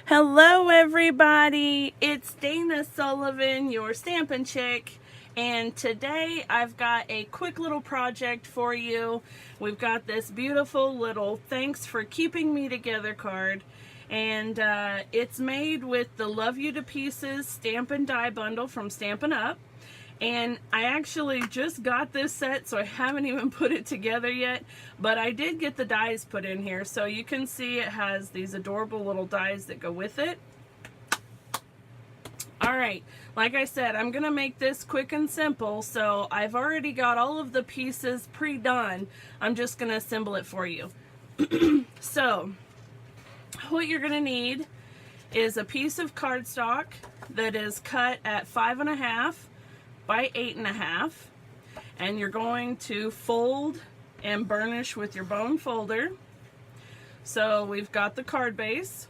Hello everybody, it's Dana Sullivan, your Stampin' Chick, and today I've got a quick little project for you. We've got this beautiful little thanks for keeping me together card, and it's made with the Love You to Pieces Stampin' Die bundle from Stampin' Up. And I actually just got this set, so I haven't even put it together yet, but I did get the dies put in here. So you can see it has these adorable little dies that go with it. Alright, like I said, I'm going to make this quick and simple, so I've already got all of the pieces pre-done. I'm just going to assemble it for you. So, what you're going to need is a piece of cardstock that is cut at 5.5 by 8.5, and you're going to fold and burnish with your bone folder. So we've got the card base.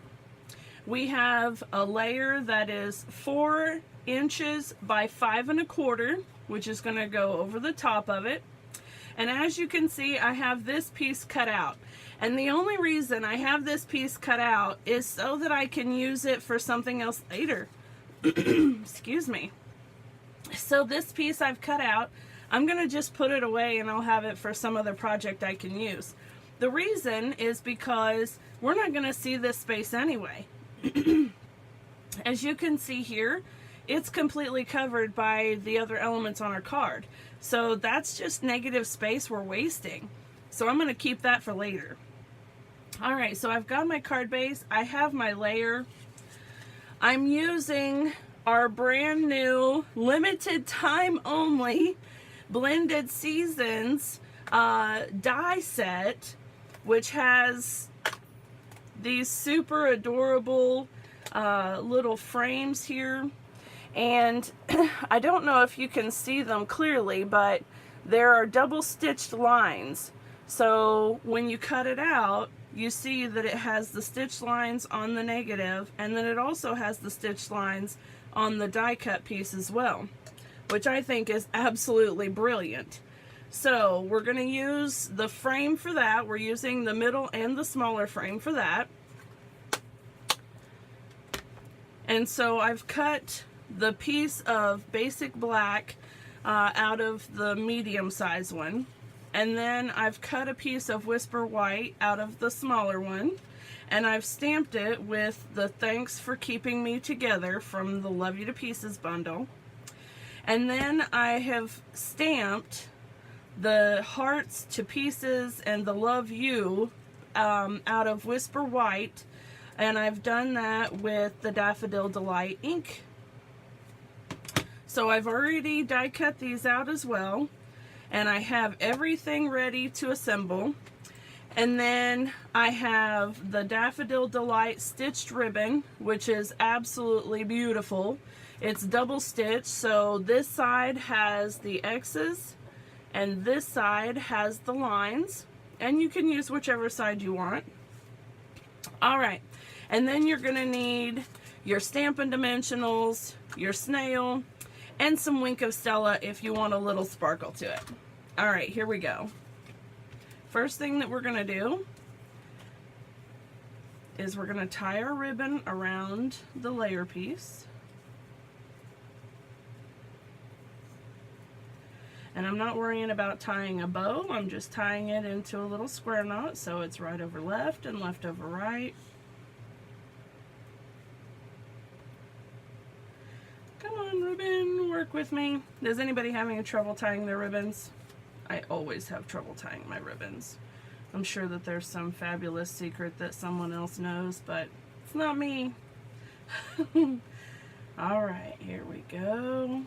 We have a layer that is 4 inches by 5.25, which is going to go over the top of it. And as you can see, I have this piece cut out. And the only reason I have this piece cut out is so that I can use it for something else later. Excuse me. So this piece I've cut out, I'm going to just put it away and I'll have it for some other project I can use. The reason is because we're not going to see this space anyway. As you can see here, it's completely covered by the other elements on our card. So that's just negative space we're wasting. So I'm going to keep that for later. Alright, so I've got my card base. I have my layer. I'm using our brand new limited time only Blended Seasons die set, which has these super adorable little frames here, and I don't know if you can see them clearly, but there are double stitched lines. So when you cut it out, you see that it has the stitched lines on the negative, and then it also has the stitched lines on the die cut piece as well, which I think is absolutely brilliant. So we're going to use the frame for that. We're using the middle and the smaller frame for that. And so I've cut the piece of basic black out of the medium size one, and then I've cut a piece of Whisper White out of the smaller one. And I've stamped it with the Thanks for Keeping Me Together from the Love You to Pieces bundle. And then I have stamped the Hearts to Pieces and the Love You out of Whisper White. And I've done that with the Daffodil Delight ink. So I've already die cut these out as well. And I have everything ready to assemble. And then I have the Daffodil Delight stitched ribbon, which is absolutely beautiful. It's double stitched, so this side has the X's and this side has the lines, and you can use whichever side you want. Alright, and then you're going to need your Stampin' Dimensionals, your snail, and some Wink of Stella if you want a little sparkle to it. Alright, here we go. First thing that we're going to do is we're going to tie our ribbon around the layer piece. And I'm not worrying about tying a bow, I'm just tying it into a little square knot so it's right over left and left over right. Come on, ribbon, work with me. Is anybody having trouble tying their ribbons? I always have trouble tying my ribbons. I'm sure that there's some fabulous secret that someone else knows, but it's not me. Alright, here we go.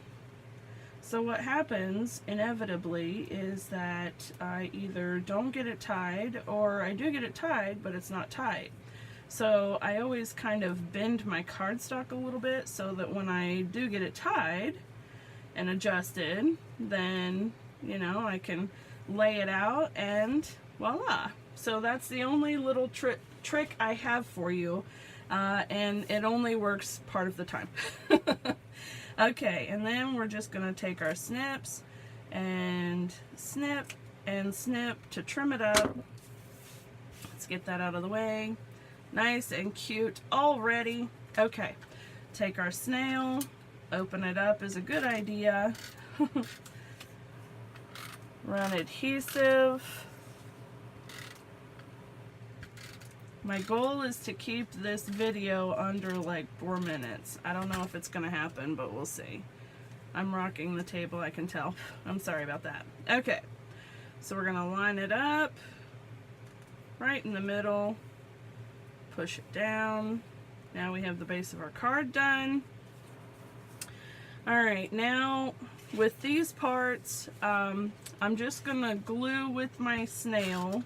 So what happens, inevitably, is that I either don't get it tied, or I do get it tied, but it's not tight. So I always kind of bend my cardstock a little bit so that when I do get it tied and adjusted, then you know, I can lay it out and voila. So that's the only little trick I have for you, and it only works part of the time. Okay, and then we're just going to take our snips and snip to trim it up. Let's get that out of the way. Nice and cute already. Okay, take our snail, open it up is a good idea. Run adhesive. My goal is to keep this video under like 4 minutes. I don't know if it's gonna happen, but we'll see. I'm rocking the table, I can tell. I'm sorry about that. Okay, so we're gonna line it up right in the middle, push it down. Now we have the base of our card done. All right, now with these parts, I'm just gonna glue with my snail.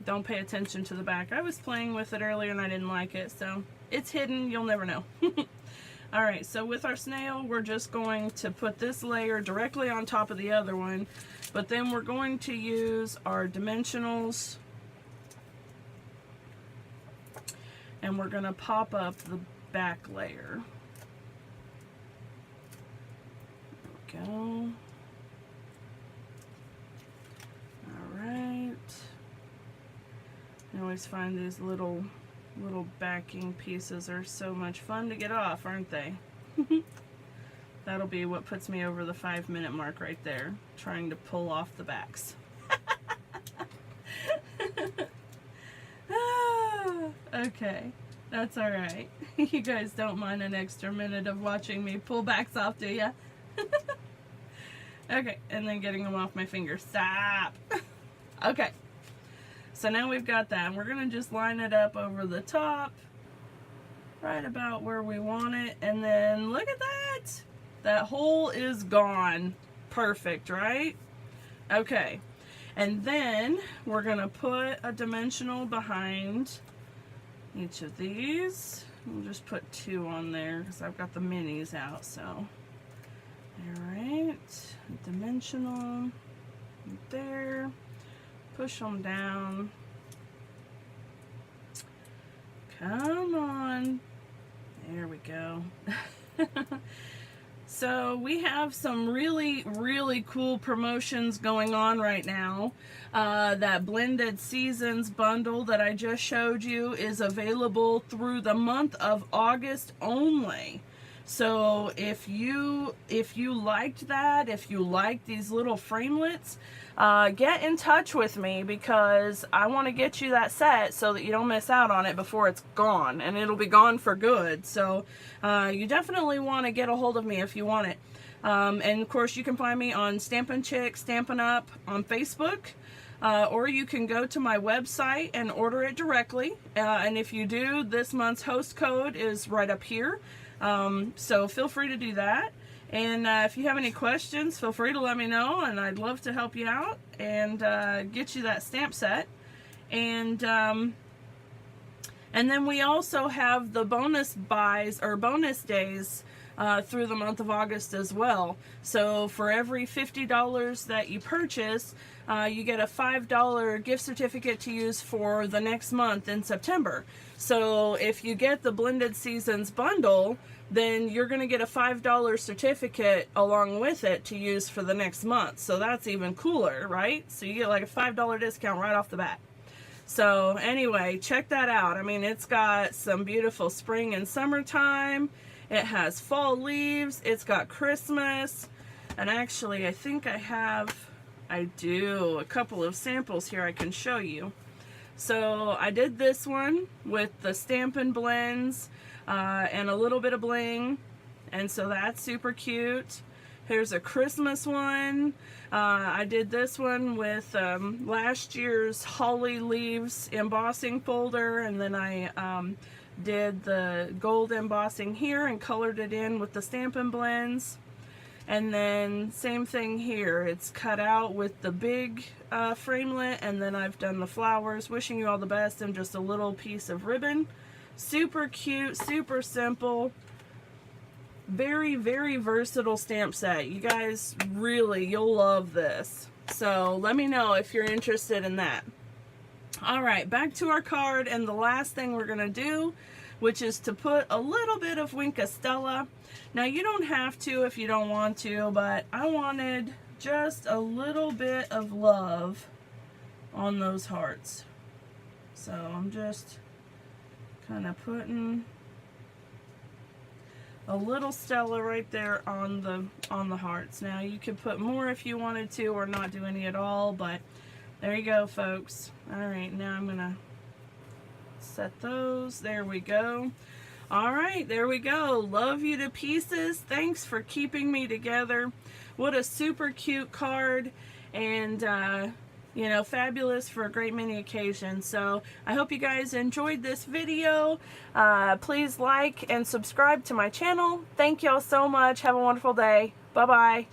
Don't pay attention to the back. I was playing with it earlier and I didn't like it, so it's hidden, you'll never know. All right, so with our snail, we're just going to put this layer directly on top of the other one, but then we're going to use our dimensionals and we're gonna pop up the back layer. There we go. All right. I always find these little backing pieces are so much fun to get off, aren't they? That'll be what puts me over the 5-minute mark right there, trying to pull off the backs. Okay, that's all right. You guys don't mind an extra minute of watching me pull backs off, do ya? Okay, and then getting them off my fingers. Stop! Okay. So now we've got that, and we're going to just line it up over the top, right about where we want it, and then look at that! That hole is gone. Perfect, right? Okay, and then we're going to put a dimensional behind each of these. We'll just put 2 on there, because I've got the minis out, so. Alright, dimensional, right there. Push them down. Come on. There we go. So we have some really cool promotions going on right now. That Blended Seasons bundle that I just showed you is available through the month of August only. So if you liked that, if you like these little framelits, get in touch with me because I want to get you that set so that you don't miss out on it before it's gone, and it'll be gone for good. So you definitely want to get a hold of me if you want it. And of course you can find me on Stampin' Chic, Stampin' Up on Facebook. Or you can go to my website and order it directly. And if you do, this month's host code is right up here. So feel free to do that. And if you have any questions, feel free to let me know, and I'd love to help you out and get you that stamp set. And then we also have the bonus buys or bonus days through the month of August as well. So for every $50 that you purchase, you get a $5 gift certificate to use for the next month in September. So if you get the Blended Seasons bundle, then you're going to get a $5 certificate along with it to use for the next month. So that's even cooler, right? So you get like a $5 discount right off the bat. So anyway, check that out. I mean, it's got some beautiful spring and summertime. It has fall leaves. It's got Christmas. And actually, I think I do a couple of samples here I can show you. So I did this one with the Stampin' Blends and a little bit of bling, and so that's super cute. Here's a Christmas one. I did this one with last year's Holly Leaves embossing folder, and then I did the gold embossing here and colored it in with the Stampin' Blends. And then same thing here, it's cut out with the big framelit, and then I've done the flowers. Wishing you all the best, and just a little piece of ribbon. Super cute, super simple, very versatile stamp set. You guys really, you'll love this. So let me know if you're interested in that. Alright, back to our card, and the last thing we're gonna do, which is to put a little bit of Winka Stella. Now you don't have to if you don't want to, but I wanted just a little bit of love on those hearts. So I'm just kind of putting a little Stella right there on the hearts. Now you could put more if you wanted to, or not do any at all, but there you go, folks. Alright, now I'm gonna set those. There we go. Alright, there we go. Love you to pieces. Thanks for keeping me together. What a super cute card, and you know, fabulous for a great many occasions. So I hope you guys enjoyed this video. Please like and subscribe to my channel. Thank y'all so much. Have a wonderful day. Bye bye.